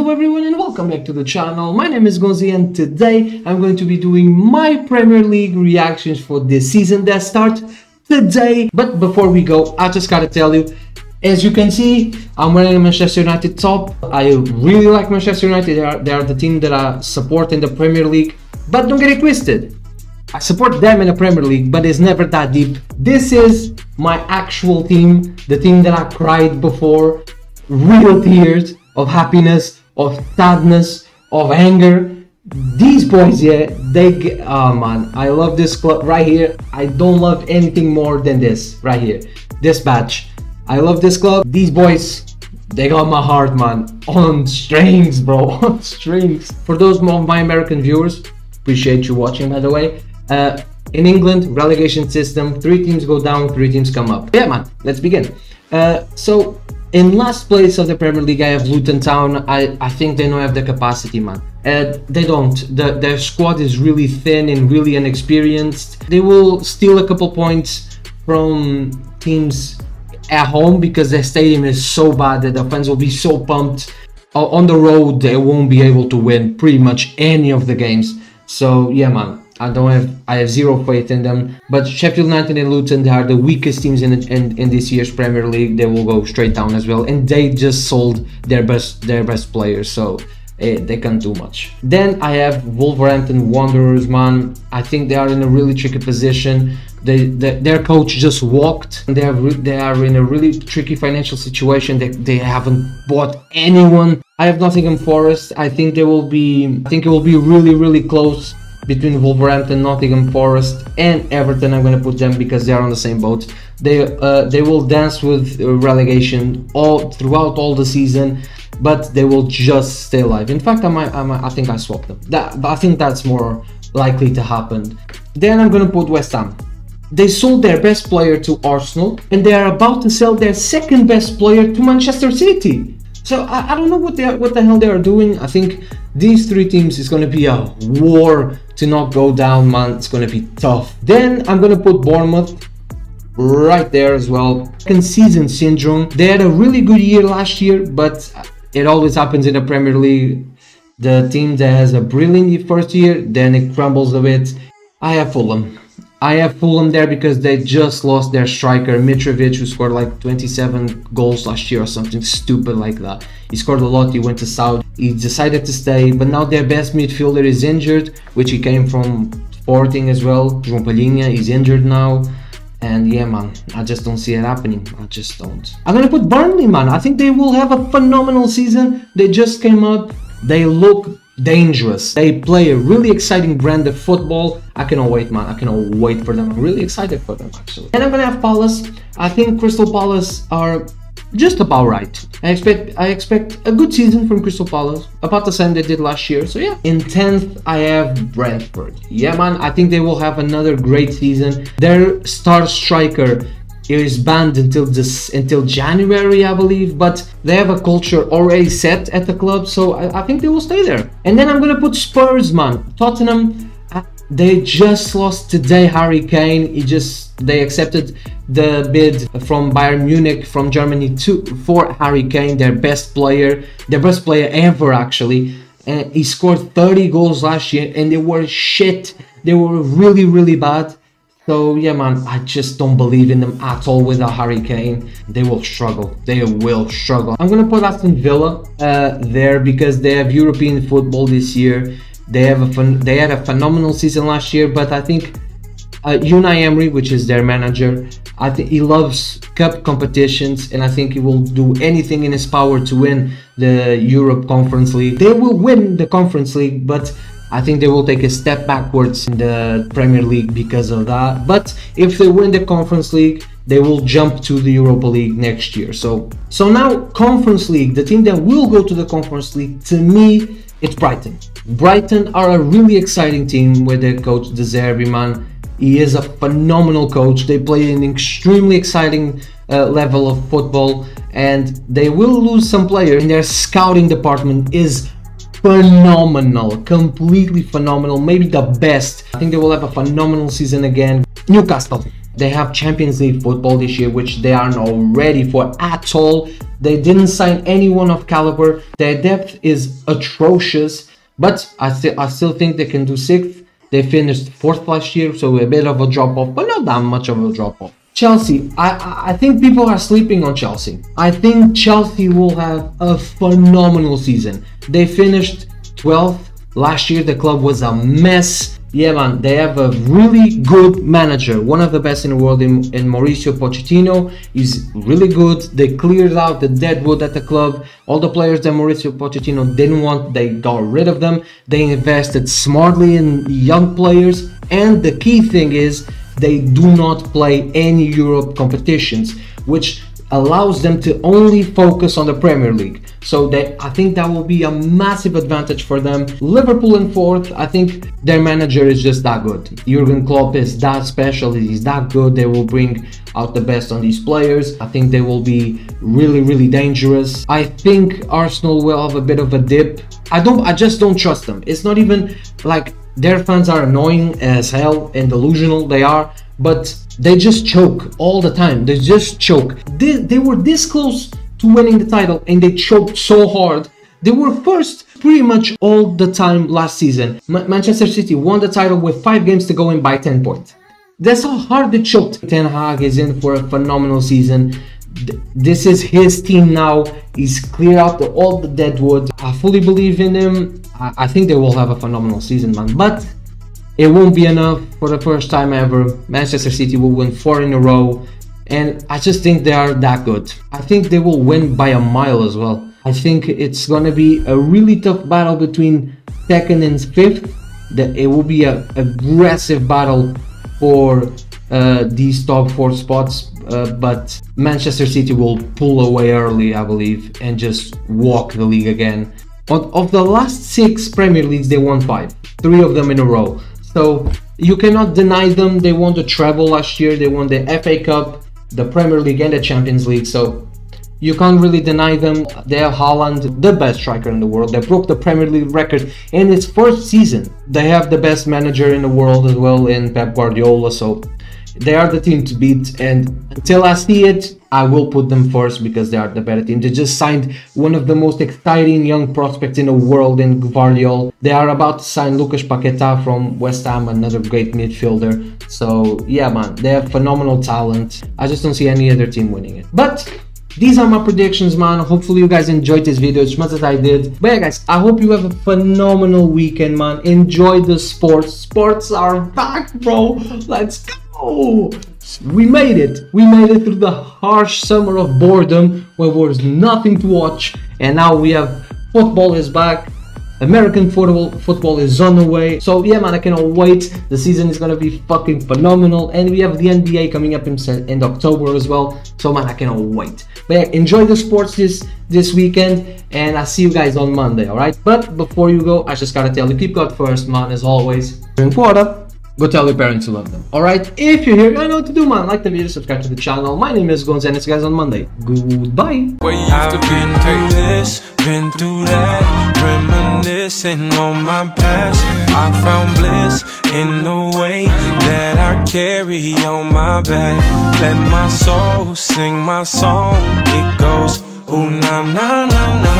Hello everyone and welcome back to the channel. My name is Gonzii and today I'm going to be doing my Premier League reactions for this season that starts today. But before we go, I just gotta tell you, as you can see, I'm wearing a Manchester United top. I really like Manchester United. They are the team that I support in the Premier League. But don't get it twisted. I support them in the Premier League, but it's never that deep. This is my actual team, the team that I cried before. Real tears of happiness, of sadness, of anger. These boys, yeah, oh man, I love this club right here. I don't love anything more than this right here, this badge. I love this club. These boys, they got my heart, man, on strings, bro, on strings. For those of my American viewers, appreciate you watching, by the way. In England, relegation system, 3 teams go down, 3 teams come up. Yeah, man, let's begin. So in last place of the Premier League, I have Luton Town. I think they don't have the capacity, man. They don't. Their squad is really thin and really inexperienced. They will steal a couple points from teams at home because their stadium is so bad that the fans will be so pumped. On the road, they won't be able to win pretty much any of the games. So yeah, man. I have zero faith in them. But Sheffield United and Luton, they are the weakest teams in this year's Premier League. They will go straight down as well, and they just sold their best players, so they can't do much. Then I have Wolverhampton Wanderers, man. I think they are in a really tricky position. Their coach just walked. They are in a really tricky financial situation. They haven't bought anyone. I have Nottingham Forest. I think it will be really close between Wolverhampton, Nottingham Forest and Everton. I'm going to put them because they are on the same boat. They will dance with relegation throughout all the season, but they will just stay alive. In fact, I think I swapped them. I think that's more likely to happen. Then I'm going to put West Ham. They sold their best player to Arsenal and they are about to sell their second best player to Manchester City. So I don't know what the hell they are doing. I think these 3 teams is going to be a war to not go down, man. It's going to be tough. Then I'm going to put Bournemouth right there as well. Second season syndrome. They had a really good year last year, but it always happens in the Premier League. The team that has a brilliant first year, then it crumbles a bit. I have Fulham. I have Fulham there because they just lost their striker Mitrovic, who scored like 27 goals last year or something stupid like that. He scored a lot. He went to Saudi. He decided to stay, but now their best midfielder is injured, which he came from Sporting as well. João Palhinha is injured now. And yeah, man, I just don't see it happening. I just don't. I'm gonna put Burnley, man. I think they will have a phenomenal season. They just came up. They look dangerous. They play a really exciting brand of football. I cannot wait, man. I cannot wait for them. I'm really excited for them, actually. And I'm gonna have Palace. I think Crystal Palace are just about right. I expect a good season from Crystal Palace, about the same they did last year. So yeah. In 10th, I have Brentford. Yeah, man. I think they will have another great season. Their star striker is banned until January, I believe, but they have a culture already set at the club, so I think they will stay there. And then I'm gonna put Spurs, man. Tottenham, they just lost today Harry Kane. They accepted the bid from Bayern Munich from Germany for Harry Kane, their best player ever, actually. And he scored 30 goals last year, and they were shit. They were really bad. So yeah, man, I just don't believe in them at all without Harry Kane. They will struggle. They will struggle. I'm gonna put Aston Villa there because they have European football this year. They had a phenomenal season last year, but I think Unai Emery, which is their manager, I think he loves cup competitions, and I think he will do anything in his power to win the Europe Conference League. They will win the Conference League, but I think they will take a step backwards in the Premier League because of that. But if they win the Conference League, they will jump to the Europa League next year. So now Conference League, the team that will go to the Conference League, to me, it's Brighton. Brighton are a really exciting team with their coach De Zerbi, man. He is a phenomenal coach. They play an extremely exciting level of football, and they will lose some players. And their scouting department is phenomenal, completely phenomenal, maybe the best. I think they will have a phenomenal season again. Newcastle. They have Champions League football this year, which they are not ready for at all. They didn't sign anyone of caliber. Their depth is atrocious, but I still think they can do 6th. They finished 4th last year, so a bit of a drop-off, but not that much of a drop-off. Chelsea, I think people are sleeping on Chelsea. I think Chelsea will have a phenomenal season. They finished 12th. Last year the club was a mess. Yeah man, they have a really good manager, one of the best in the world in Mauricio Pochettino. He's really good. They cleared out the deadwood at the club. All the players that Mauricio Pochettino didn't want, they got rid of them. They invested smartly in young players, and the key thing is they do not play any Europe competitions, which allows them to only focus on the Premier League. So I think that will be a massive advantage for them. Liverpool in 4th, I think their manager is just that good. Jurgen Klopp is that special, he's that good. They will bring out the best on these players. I think they will be really dangerous. I think Arsenal will have a bit of a dip. I just don't trust them. It's not even like their fans are annoying as hell and delusional, they are, but they just choke all the time. They just choke. They were this close to winning the title and they choked so hard. They were first pretty much all the time last season. Manchester City won the title with 5 games to go in by 10 points. That's how hard they choked. Ten Hag is in for a phenomenal season. This is his team now. He's cleared out all the deadwood. I fully believe in him. I think they will have a phenomenal season, man. But it won't be enough. For the first time ever, Manchester City will win 4 in a row. And I just think they are that good. I think they will win by a mile as well. I think it's going to be a really tough battle between 2nd and 5th. It will be an aggressive battle for these top 4 spots. But Manchester City will pull away early, I believe, and just walk the league again. Of the last 6 Premier Leagues, they won 5. 3 of them in a row. So you cannot deny them. They won the treble last year. They won the FA Cup, the Premier League and the Champions League. So you can't really deny them. They have Haaland, the best striker in the world. They broke the Premier League record in its 1st season. They have the best manager in the world as well in Pep Guardiola. So they are the team to beat, and until I see it, I will put them first because they are the better team. They just signed one of the most exciting young prospects in the world in Gvardiol. They are about to sign Lucas Paquetá from West Ham, another great midfielder. So yeah man, they have phenomenal talent. I just don't see any other team winning it. But these are my predictions, man. Hopefully you guys enjoyed this video as much as I did. But yeah guys, I hope you have a phenomenal weekend, man. Enjoy the sports. Sports are back, bro. Let's go. We made it. We made it through the harsh summer of boredom where there was nothing to watch, and now we have football is back. American football is on the way. So yeah man, I cannot wait. The season is gonna be fucking phenomenal, and we have the NBA coming up in October as well. So man, I cannot wait. But yeah, enjoy the sports this weekend, and I'll see you guys on Monday, alright? But before you go, I just gotta tell you, keep God first, man, as always. Drink water. Go tell your parents you love them. Alright, if you're here, I know what to do, man. Like the video, subscribe to the channel. My name is Gonzii, and it's guys on Monday. Goodbye. I've been through this, been through that, reminiscing on my past. I found bliss in the way that I carry on my back. Let my soul sing my song. It goes, ooh, na na na na.